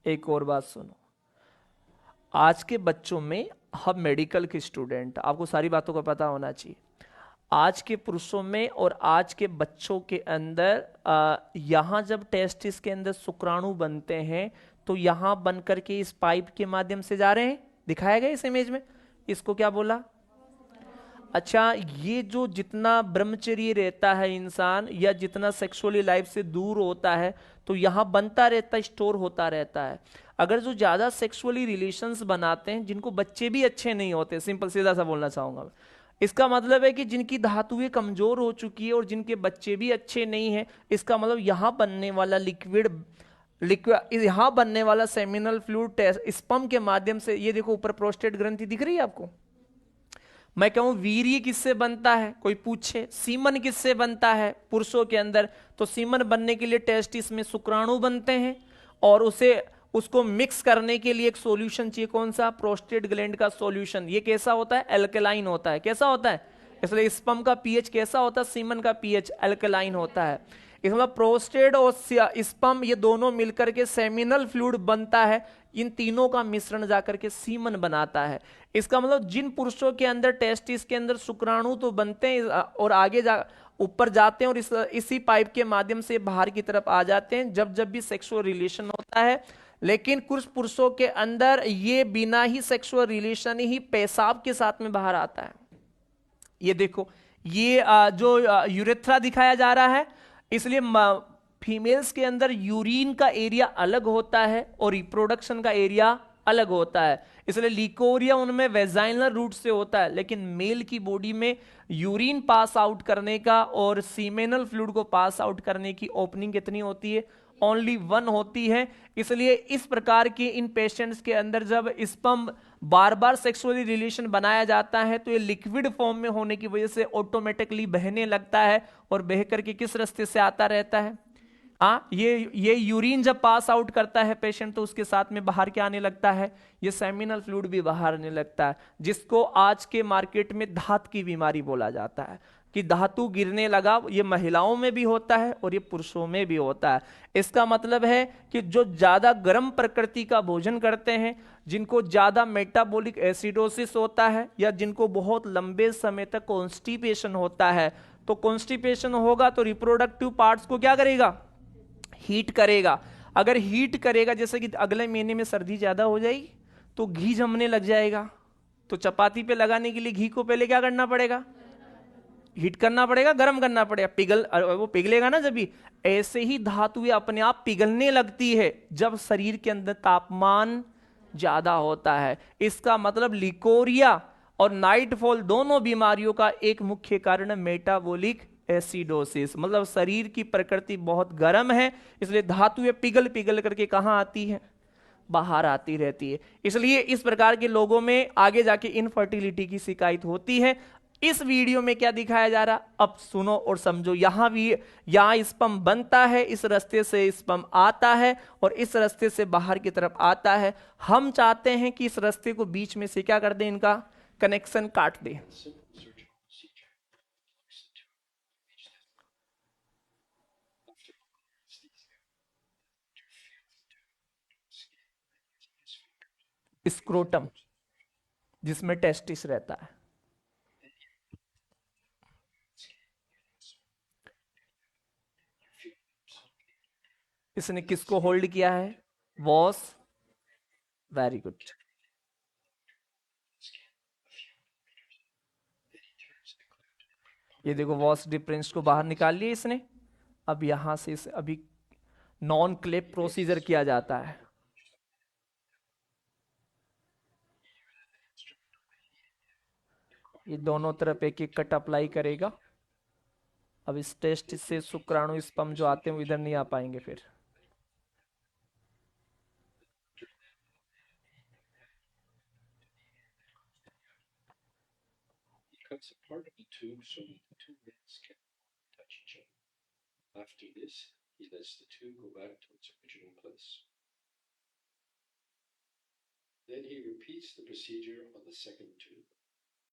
एक और बात सुनो, आज के बच्चों में, हम मेडिकल के स्टूडेंट, आपको सारी बातों का पता होना चाहिए। आज के पुरुषों में और आज के बच्चों के अंदर यहाँ जब टेस्टिस के अंदर शुक्राणु बनते हैं तो यहाँ बन करके इस पाइप के माध्यम से जा रहे हैं, दिखाया गया इस इमेज में। इसको क्या बोला? अच्छा, ये जो जितना ब्रह्मचर्य रहता है इंसान, या जितना सेक्सुअली लाइफ से दूर होता है, तो यहाँ बनता रहता है, स्टोर होता रहता है। अगर जो ज्यादा सेक्सुअली रिलेशंस बनाते हैं, जिनको बच्चे भी अच्छे नहीं होते, सिंपल सीधा सा बोलना चाहूंगा मैं, इसका मतलब है कि जिनकी धातुएं कमजोर हो चुकी है और जिनके बच्चे भी अच्छे नहीं हैं, इसका मतलब यहाँ बनने वाला लिक्विड यहाँ बनने वाला सेमिनल फ्लूइड स्पर्म के माध्यम से, ये देखो ऊपर प्रोस्टेट ग्रंथि दिख रही है आपको। मैं कहूं वीर्य किससे बनता है, कोई पूछे सीमन किससे बनता है पुरुषों के अंदर, तो सीमन बनने के लिए टेस्टिस में शुक्राणु बनते हैं, और उसको मिक्स करने के लिए एक सॉल्यूशन चाहिए, कौन सा? प्रोस्टेट ग्लैंड का सॉल्यूशन। ये कैसा होता है? एल्कलाइन होता है। कैसा होता है? इसलिए स्पर्म का पीएच कैसा होता है? सीमन का पीएच एल्कलाइन होता है। इसमें प्रोस्टेट और स्पर्म ये दोनों मिलकर के सेमिनल फ्लूइड बनता है, इन तीनों का मिश्रण जाकर के सीमन बनाता है। इसका मतलब जिन पुरुषों के अंदर टेस्टिस के अंदर शुक्राणु तो बनते हैं और आगे जा ऊपर जाते हैं, और इसी पाइप के माध्यम से बाहर की तरफ आ जाते हैं जब जब भी सेक्सुअल रिलेशन होता है। लेकिन कुछ पुरुषों के अंदर ये बिना ही सेक्सुअल रिलेशन ही पेशाब के साथ में बाहर आता है। ये देखो, ये जो यूरेथ्रा दिखाया जा रहा है, इसलिए फीमेल्स के अंदर यूरिन का एरिया अलग होता है और रिप्रोडक्शन का एरिया अलग होता है, इसलिए लिकोरिया उनमें वेजाइनल रूट से होता है। लेकिन मेल की बॉडी में यूरिन पास आउट करने का और सीमेनल फ्लूइड को पास आउट करने की ओपनिंग कितनी होती है? ओनली वन होती है। इसलिए इस प्रकार के इन पेशेंट्स के अंदर जब स्पर्म बार बार सेक्सुअली रिलेशन बनाया जाता है तो ये लिक्विड फॉर्म में होने की वजह से ऑटोमेटिकली बहने लगता है, और बह करके किस रास्ते से आता रहता है? हाँ, ये यूरिन जब पास आउट करता है पेशेंट, तो उसके साथ में बाहर क्या आने लगता है? ये सेमिनल फ्लूइड भी बाहर आने लगता है, जिसको आज के मार्केट में धात की बीमारी बोला जाता है, कि धातु गिरने लगा। ये महिलाओं में भी होता है और ये पुरुषों में भी होता है। इसका मतलब है कि जो ज्यादा गर्म प्रकृति का भोजन करते हैं, जिनको ज्यादा मेटाबॉलिक एसिडोसिस होता है, या जिनको बहुत लंबे समय तक कॉन्स्टिपेशन होता है, तो कॉन्स्टिपेशन होगा तो रिप्रोडक्टिव पार्ट्स को क्या करेगा? हीट करेगा। अगर हीट करेगा, जैसे कि अगले महीने में सर्दी ज्यादा हो जाएगी तो घी जमने लग जाएगा, तो चपाती पे लगाने के लिए घी को पहले क्या करना पड़ेगा? हीट करना पड़ेगा, गर्म करना पड़ेगा, वो पिघलेगा ना जब भी। ऐसे ही धातुएं अपने आप पिघलने लगती है जब शरीर के अंदर तापमान ज्यादा होता है। इसका मतलब लिकोरिया और नाइटफॉल दोनों बीमारियों का एक मुख्य कारण है मेटाबॉलिक एसिडोसिस। मतलब शरीर की प्रकृति बहुत गर्म है, इसलिए धातुएं पिघल पिघल करके कहां आती है? बाहर आती रहती है। इसलिए इस प्रकार के लोगों में आगे जाके इनफर्टिलिटी की शिकायत होती है। इस वीडियो में क्या दिखाया जा रहा, अब सुनो और समझो। यहां भी, यहां स्पर्म बनता है, इस रास्ते से स्पर्म आता है और इस रास्ते से बाहर की तरफ आता है। हम चाहते हैं कि इस रास्ते को बीच में से क्या कर दें, इनका कनेक्शन काट दें। स्क्रोटम, जिसमें टेस्टिस रहता है, इसने किसको होल्ड किया है? वॉस, वेरी गुड। ये देखो, वॉस डिफरेंस को बाहर निकाल लिया इसने। अब यहां से इसे अभी नॉन क्लेप प्रोसीजर किया जाता है। ये दोनों तरफ एक एक कट अप्लाई करेगा। अब इस टेस्ट से शुक्राणु स्पर्म जो आते हैं वो इधर नहीं आ पाएंगे फिर। cuts a part of the tube so that the two ends can touch each other. After this, he lets the tube go back to its original place. Then he repeats the procedure on the second tube.